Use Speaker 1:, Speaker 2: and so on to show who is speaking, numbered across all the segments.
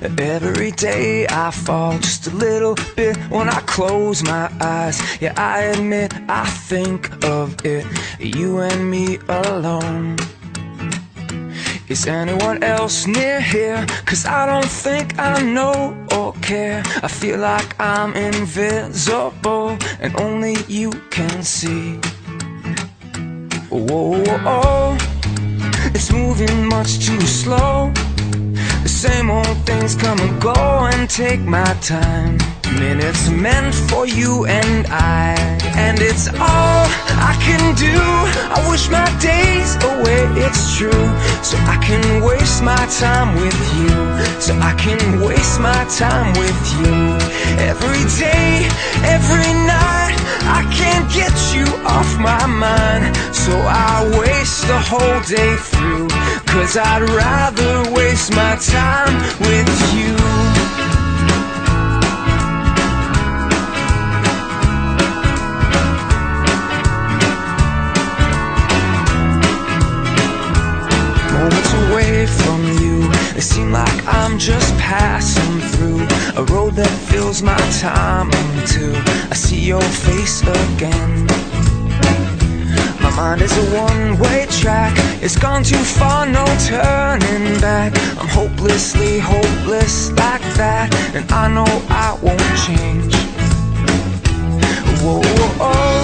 Speaker 1: Every day I fall just a little bit when I close my eyes. Yeah, I admit I think of it, you and me alone. Is anyone else near here? 'Cause I don't think I know or care. I feel like I'm invisible and only you can see. Whoa, whoa, whoa. It's moving much too slow. The same old things come and go and take my time. Minutes meant for you and I, and it's all I can do. I wish my days away, it's true, so I can waste my time with you, so I can waste my time with you. Every day, every night, I can't get you off my mind, so I waste the whole day through, 'cause I'd rather waste my time with you. Moments away from you, it seems like I'm just passing through a road that fills my time until I see your face again. My mind is a one-way track, it's gone too far, no turning back. I'm hopelessly hopeless like that, and I know I won't change. Whoa, whoa, oh,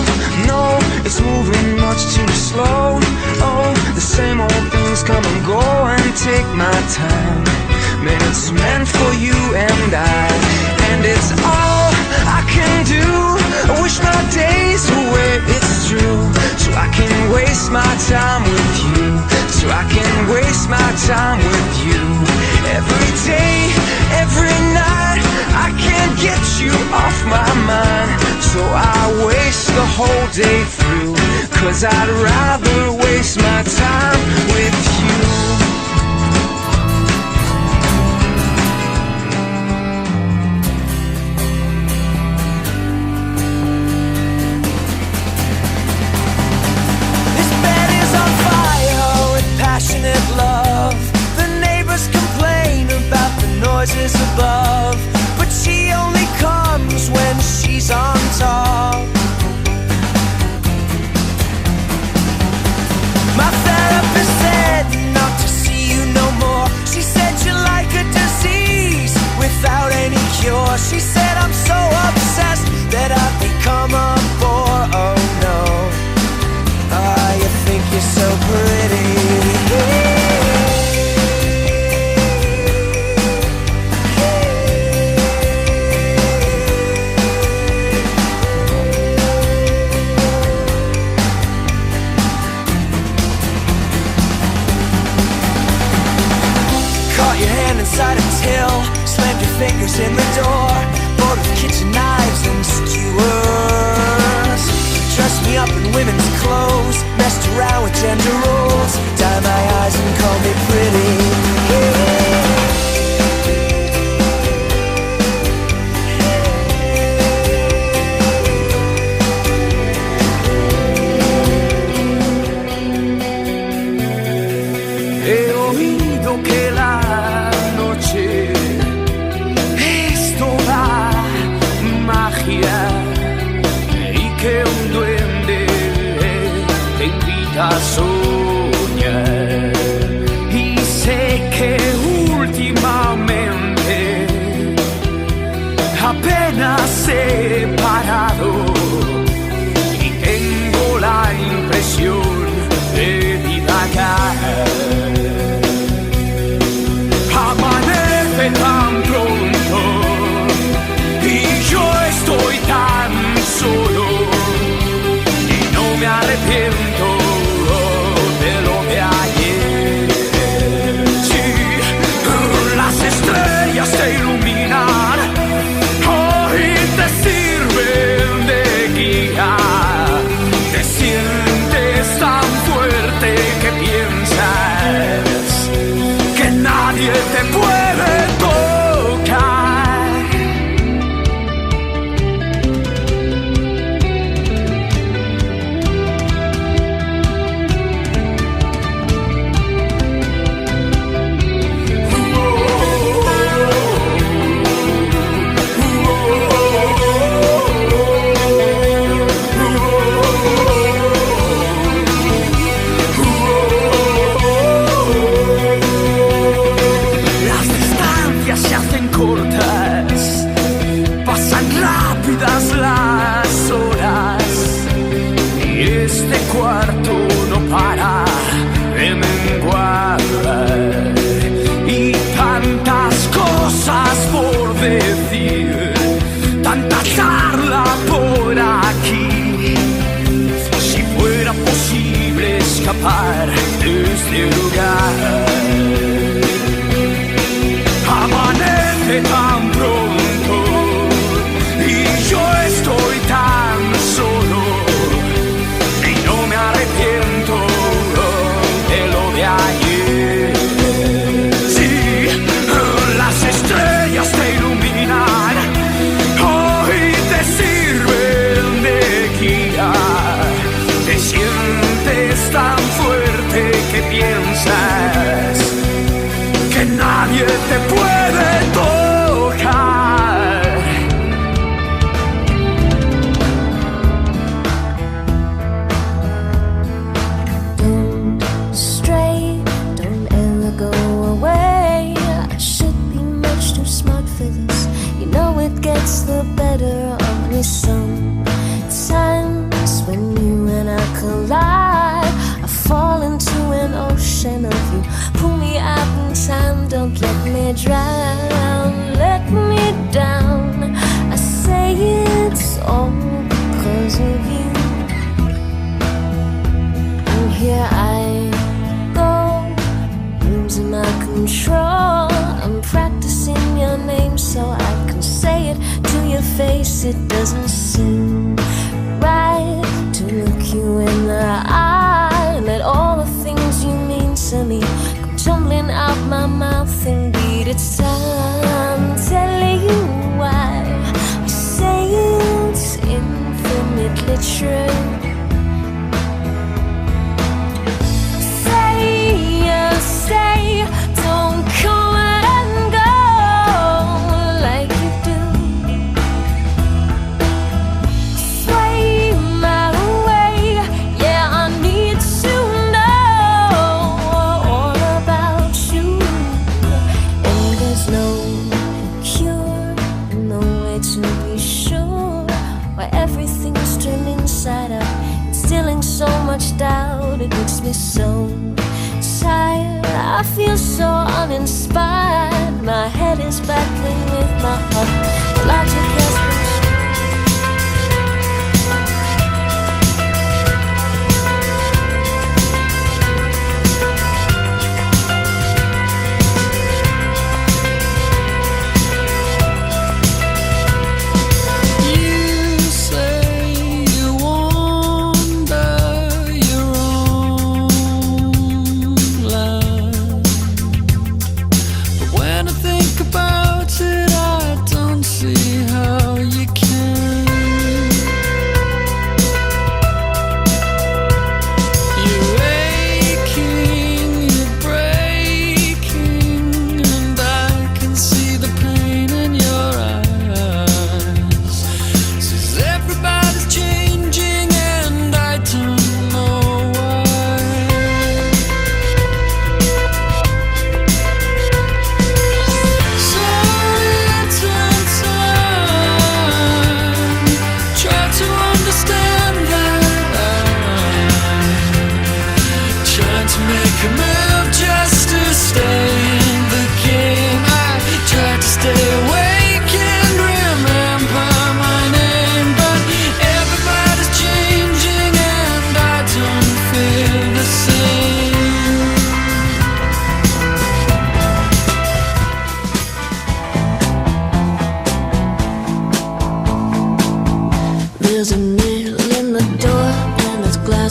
Speaker 1: no, it's moving much too slow. Oh, the same old things come and go and take my time. Minutes meant for you and I, and it's all I can do. I wish my days away, it's true, so I can waste my time with you, so I can waste my time with you. Every day, every night, I can't get you off my mind, so I waste the whole day through, 'cause I'd rather waste my time with you.
Speaker 2: Passionate love. The neighbors complain about the noises above, but she only comes when she's on top. My therapist said not to see you no more. She said you're like a disease without any cure. She said I'm so obsessed that I've become a bore. Oh no, you think you're so pretty. Caught your hand inside a till, slammed your fingers in the door, bored with kitchen knives and skewers. Dressed me up in women's clothes, messed around with gender roles, dye my eyes and call me pretty. He oído que la noche es toda magia y que un duende te invita a soñar. escapar de este lugar. Amanece tan pronto y yo estoy tan solo y no me arrepiento de lo de ayer. Sí, las estrellas te iluminan, hoy te sirven de guía. Te sientes tan fuerte que piensas que nadie te puede tocar.
Speaker 3: Don't stray, don't ever go away. I should be much too smart for this. You know it gets the better of me sometimes. When you and I collide, I fall into an ocean of you. Pull me out in time, don't let me drown. Let me down, I say it's all because of you. And here I go, losing my control. I'm practicing your name so I can say it to your face. It doesn't seem right to look you in the eye and let all the things you mean to me come tumbling out my mouth. Indeed, it's time telling you why I say it's infinitely true. Stay, don't come and go like you do. Sway my way, yeah, I need to know all about you. And there's no cure, no way to be sure why everything's turned inside out, instilling so much doubt. It makes me so tired, I feel so uninspired. My head is battling with my heart. Logic has been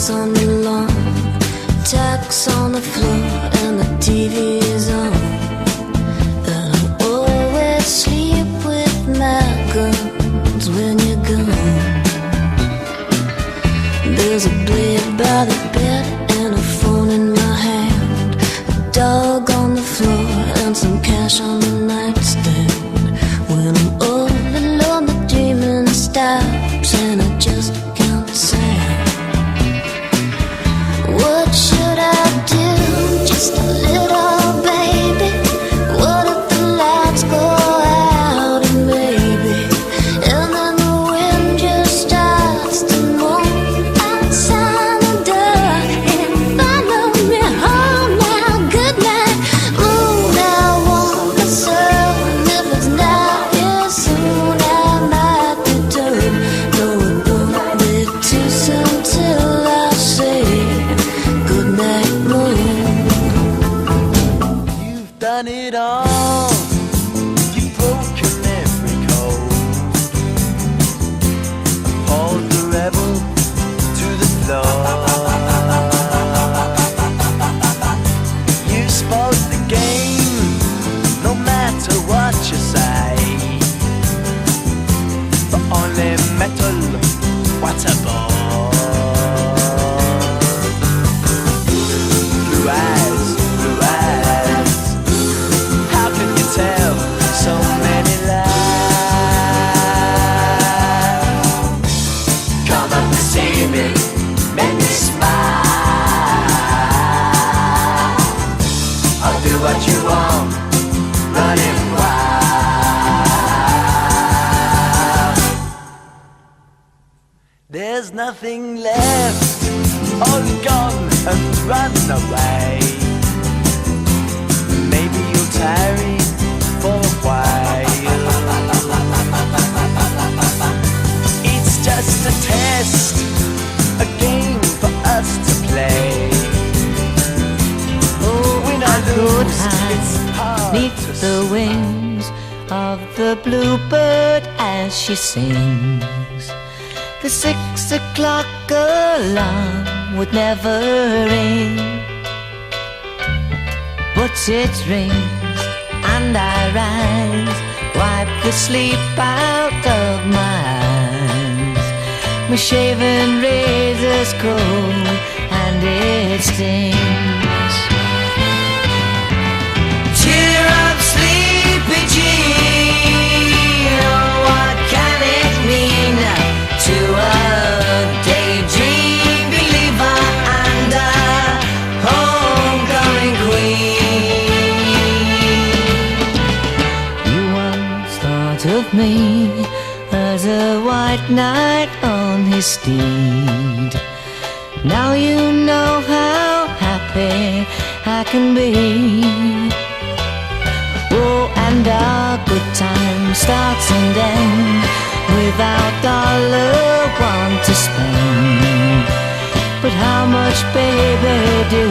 Speaker 3: on the lawn, tacks on the floor, and the TV is on. And I always sleep with my guns when you're gone. There's a blade by the bed and a phone in my hand, a dog on the floor and some cash on the nightstand. When I'm all alone, the dreaming stops and I just can't stand. What should I do? Just a little baby. What if the lights go out and maybe, and then the wind just starts to move outside the door and follow me home now. Good night, moon. I wanna
Speaker 2: but you won't, running wild. There's nothing left, all gone and run away. Maybe you'll tarry for a while. It's just a test, a game for us to play. Oh, when I lose, it's hard
Speaker 3: Neath
Speaker 2: to
Speaker 3: the
Speaker 2: say.
Speaker 3: wings of the bluebird as she sings, the 6 o'clock alarm would never ring. But it rings and I rise, wipe the sleep out of my eyes. My shaven razor's cold and it stings. Cheer up, sleepy Jean, oh, what can it mean to a daydream believer and a homecoming queen? You once thought of me as a white knight on his steed. Now you know how happy I can be. Oh, and our good time starts and ends without $1 to spend. But how much, baby, do